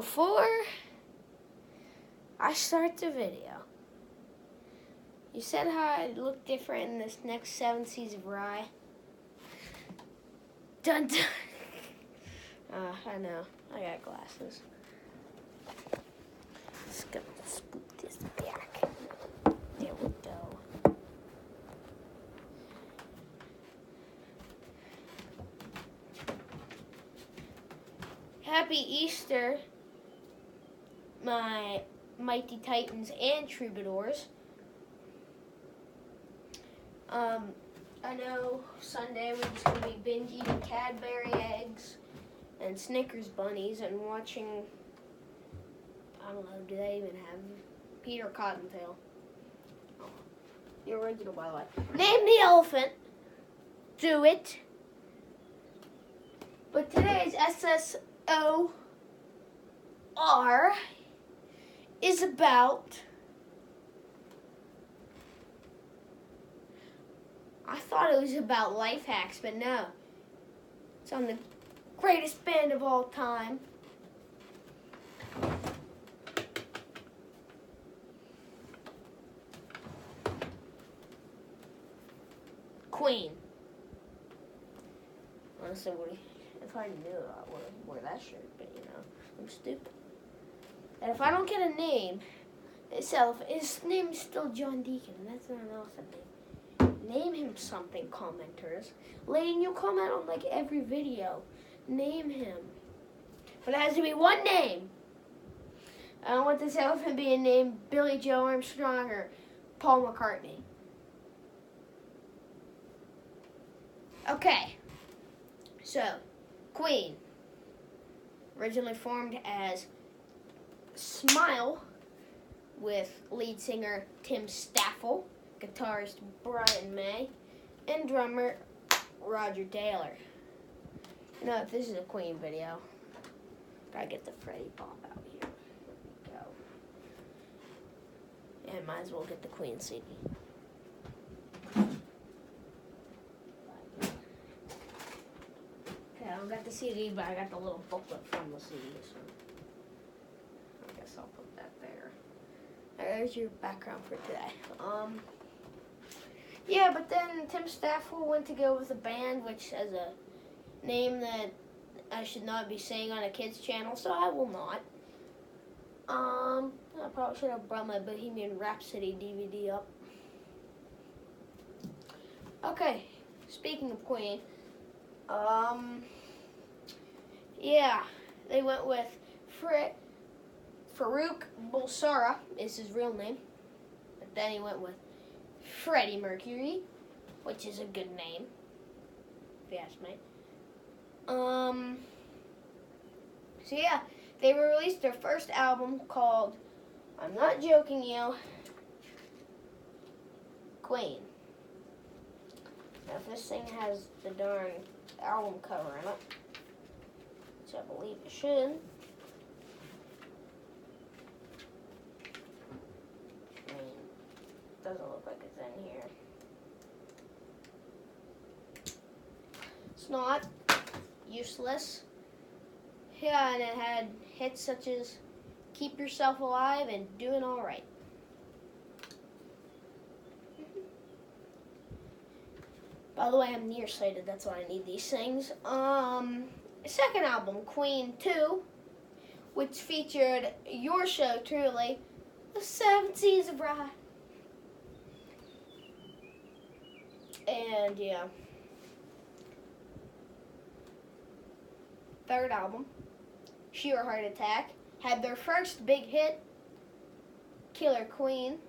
Before I start the video, you said how I'd look different in this next 7 seasons of Rhye. Dun dun. I know. I got glasses. Just gonna scoop this back. There we go. Happy Easter, my mighty titans and troubadours. I know Sunday we're just going to be binge eating Cadbury eggs and Snickers bunnies and watching, I don't know, do they even have Peter Cottontail? Oh, the original, by the way. Name the elephant. Do it. But today's SSOR is about, I thought it was about life hacks, but no. It's on the greatest band of all time. Queen. Honestly, if I knew, I would have worn that shirt, but you know, I'm stupid. And if I don't get a name, his name is still John Deacon, and that's not an awesome name. Name him something, commenters. Lane, you comment on like every video. Name him. But it has to be one name. I don't want this elephant being named Billy Joe Armstrong or Paul McCartney. Okay. So, Queen. Originally formed as Smile with lead singer Tim Staffel, guitarist Brian May, and drummer Roger Taylor. You know, if this is a Queen video, gotta get the Freddie Pop out here. There we go. And might as well get the Queen CD. Okay, I don't got the CD, but I got the little booklet from the CD, so I guess I'll put that there. There's your background for today. Yeah, but then Tim Staffel went to go with a band which has a name that I should not be saying on a kid's channel, so I will not. I probably should have brought my Bohemian Rhapsody DVD up. Okay, speaking of Queen, yeah, they went with Farouk Bulsara is his real name, but then he went with Freddie Mercury, which is a good name, if you ask me. So yeah, they released their first album called, I'm not joking you, Queen. Now if this thing has the darn album cover in it, which I believe it should, doesn't look like it's in here. It's not. Useless. Yeah, and it had hits such as Keep Yourself Alive and Doing Alright. By the way, I'm nearsighted, that's why I need these things. Second album, Queen 2, which featured your show truly, The 7 Seasons of Rhye. And yeah. Third album, Sheer Heart Attack, had their first big hit, Killer Queen.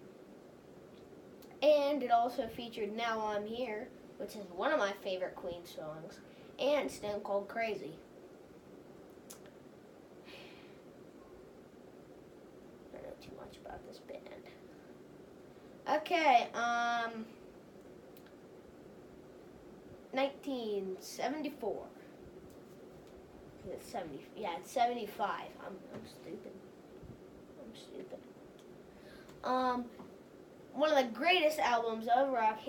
And it also featured Now I'm Here, which is one of my favorite Queen songs, and Stone Cold Crazy. I don't know too much about this band. Okay, 1974. It's 70. Yeah, it's 75. I'm stupid. One of the greatest albums of rock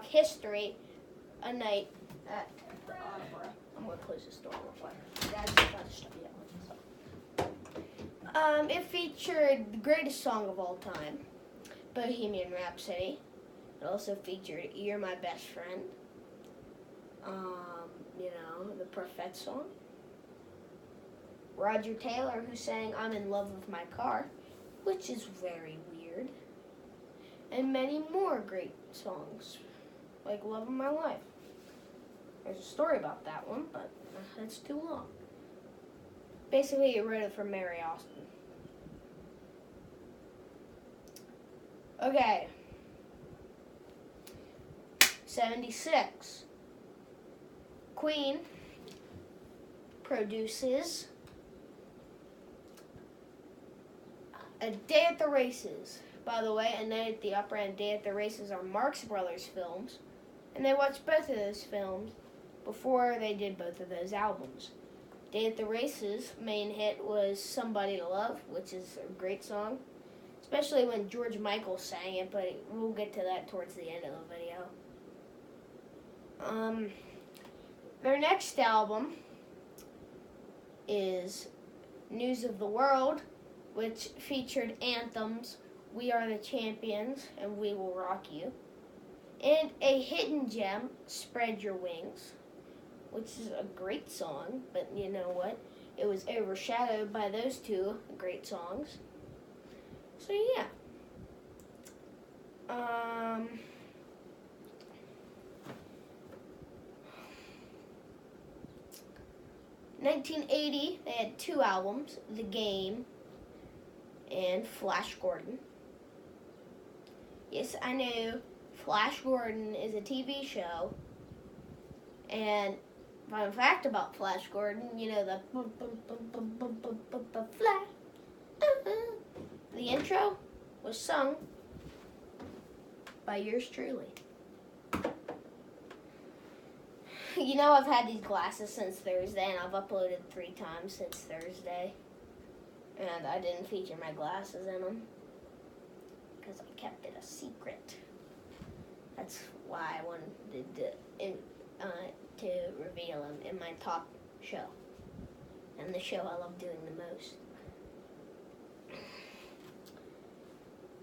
history. A Night at the Opera. I'm gonna close this door real quick. Dad's about to shut me out. So. It featured the greatest song of all time, Bohemian Rhapsody. It also featured You're My Best Friend. The Prophet song. Roger Taylor, who sang I'm in Love with My Car, which is very weird. And many more great songs, like Love of My Life. There's a story about that one, but it's too long. Basically, he wrote it for Mary Austin. Okay. 76. Queen produces A Day at the Races. By the way, A Night at the Opera and Day at the Races are Marx Brothers films, and they watched both of those films before they did both of those albums. Day at the Races' main hit was Somebody to Love, which is a great song, especially when George Michael sang it, but we'll get to that towards the end of the video. Their next album is News of the World, which featured anthems We Are the Champions and We Will Rock You, and a hidden gem, Spread Your Wings, which is a great song, but you know what? It was overshadowed by those two great songs. So yeah. 1980, they had two albums, The Game and Flash Gordon. Yes, I know Flash Gordon is a TV show, and fun fact about Flash Gordon, the Flash. The intro was sung by yours truly. I've had these glasses since Thursday, and I've uploaded 3 times since Thursday. And I didn't feature my glasses in them because I kept it a secret. That's why I wanted to reveal them in my top show. And the show I love doing the most.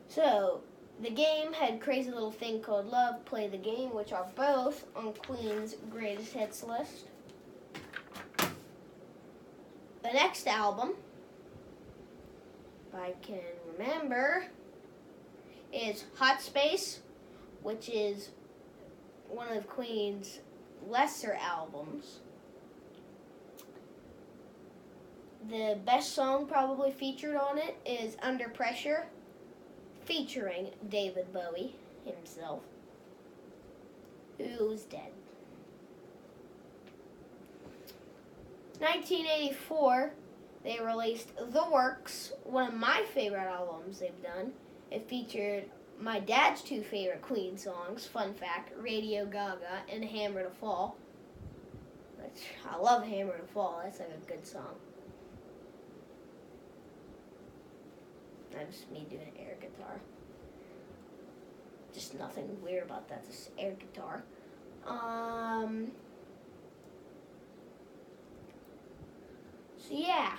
So, The Game had Crazy Little Thing Called Love, Play the Game, which are both on Queen's greatest hits list. The next album, if I can remember, is Hot Space, which is one of Queen's lesser albums. The best song probably featured on it is Under Pressure, featuring David Bowie himself, who's dead. 1984, they released The Works, one of my favorite albums they've done. It featured my dad's 2 favorite Queen songs, fun fact, Radio Gaga and Hammer to Fall. I love Hammer to Fall, that's like a good song. That's me doing air guitar. Just nothing weird about that, just air guitar. So yeah.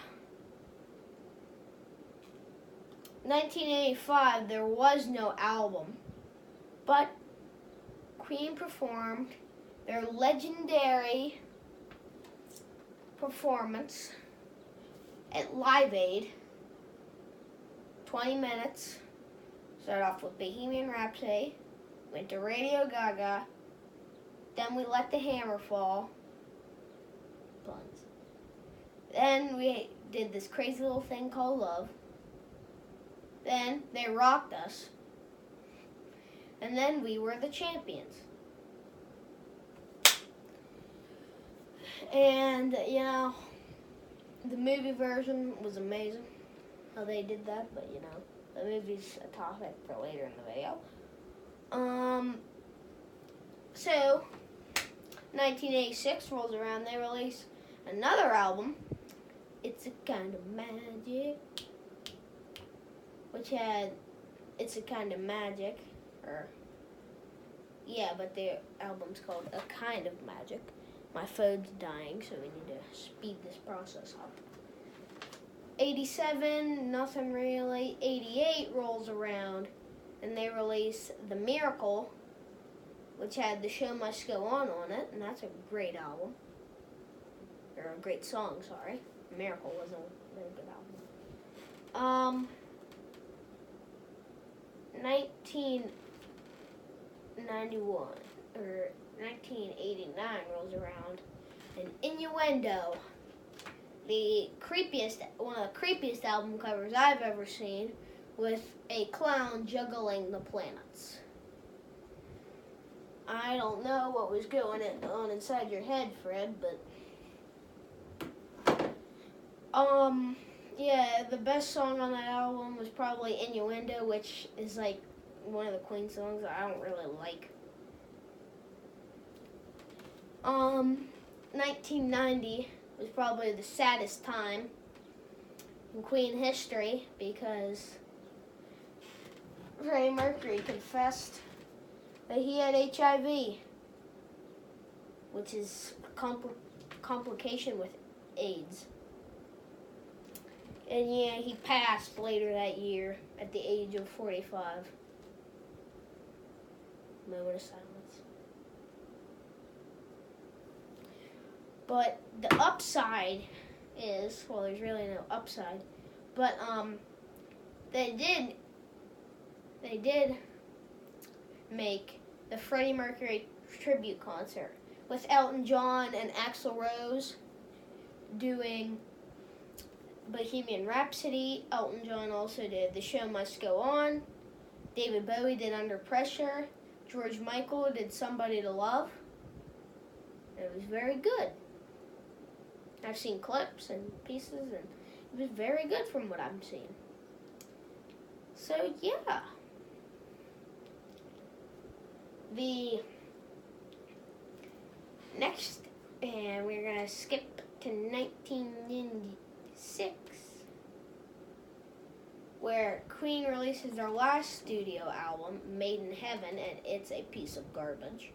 1985, there was no album, but Queen performed their legendary performance at Live Aid. 20 minutes. Started off with Bohemian Rhapsody, went to Radio Gaga, then we Let the Hammer Fall, buns. Then we did this crazy little thing called Love. Then they rocked us. And then We Were the Champions. And, the movie version was amazing. How they did that, but the movie's a topic for later in the video. So 1986 rolls around, they release another album, It's a Kind of Magic, which had It's a Kind of Magic, but the album's called A Kind of Magic. My phone's dying, so we need to speed this process up. '87, nothing really. '88 rolls around, and they release The Miracle, which had The Show Must Go On it, and that's a great album. Or a great song, sorry. Miracle was a very good album. 1991, or 1989 rolls around, and Innuendo, one of the creepiest album covers I've ever seen, with a clown juggling the planets. I don't know what was going on inside your head, Fred, but yeah, the best song on that album was probably Innuendo, which is like one of the Queen songs that I don't really like. 1990 was probably the saddest time in Queen history because Freddie Mercury confessed that he had HIV, which is a complication with AIDS. And yeah, he passed later that year at the age of 45. Moment of silence. But the upside is, well, there's really no upside, but they did make the Freddie Mercury tribute concert with Elton John and Axl Rose doing Bohemian Rhapsody. Elton John also did The Show Must Go On. David Bowie did Under Pressure. George Michael did Somebody to Love. It was very good. I've seen clips and pieces, and it was very good from what I'm seeing. So, yeah. The next, and we're going to skip to 1996, where Queen releases their last studio album, Made in Heaven, and it's a piece of garbage.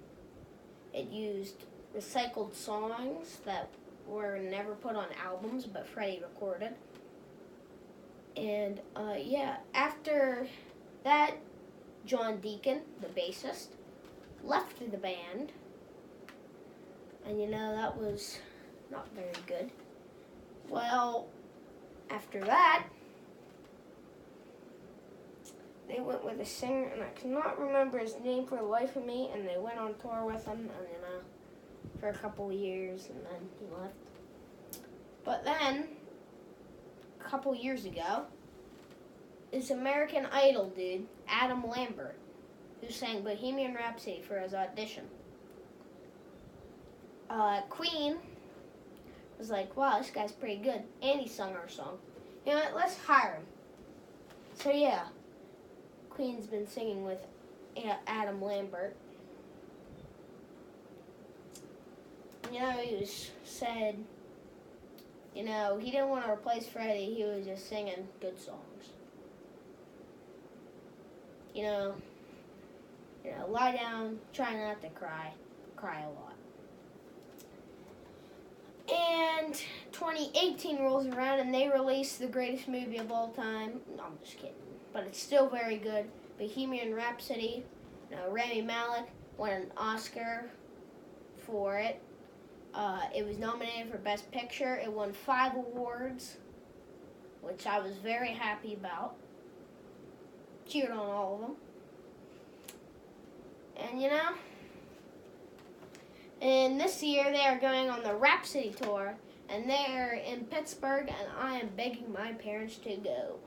It used recycled songs that were never put on albums, but Freddie recorded. And yeah, after that, John Deacon, the bassist, left the band. And you know, that was not very good. Well, after that, they went with a singer, and I cannot remember his name for the life of me, and they went on tour with him, and you know, for a couple of years, and then he left. But then, a couple years ago, this American Idol dude, Adam Lambert, who sang Bohemian Rhapsody for his audition. Queen was like, wow, this guy's pretty good, and he sung our song. You know what, let's hire him. So yeah, Queen's been singing with Adam Lambert. You know, he said, you know, he didn't want to replace Freddie, he was just singing good songs. You know, lie down, try not to cry a lot. And 2018 rolls around and they release the greatest movie of all time. No, I'm just kidding. But it's still very good. Bohemian Rhapsody. You know, Rami Malek won an Oscar for it. It was nominated for Best Picture. It won 5 awards, which I was very happy about. Cheered on all of them. And you know, and this year they are going on the Rhapsody tour, and they're in Pittsburgh, and I am begging my parents to go.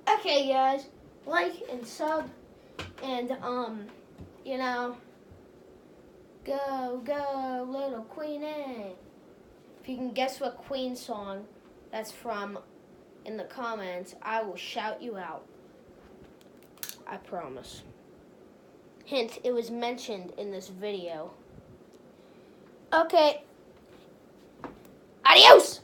Okay, guys, like and sub, and you know, go, little Queenie. If you can guess what Queen song that's from in the comments, I will shout you out. I promise. Hint, it was mentioned in this video. Okay. Adios!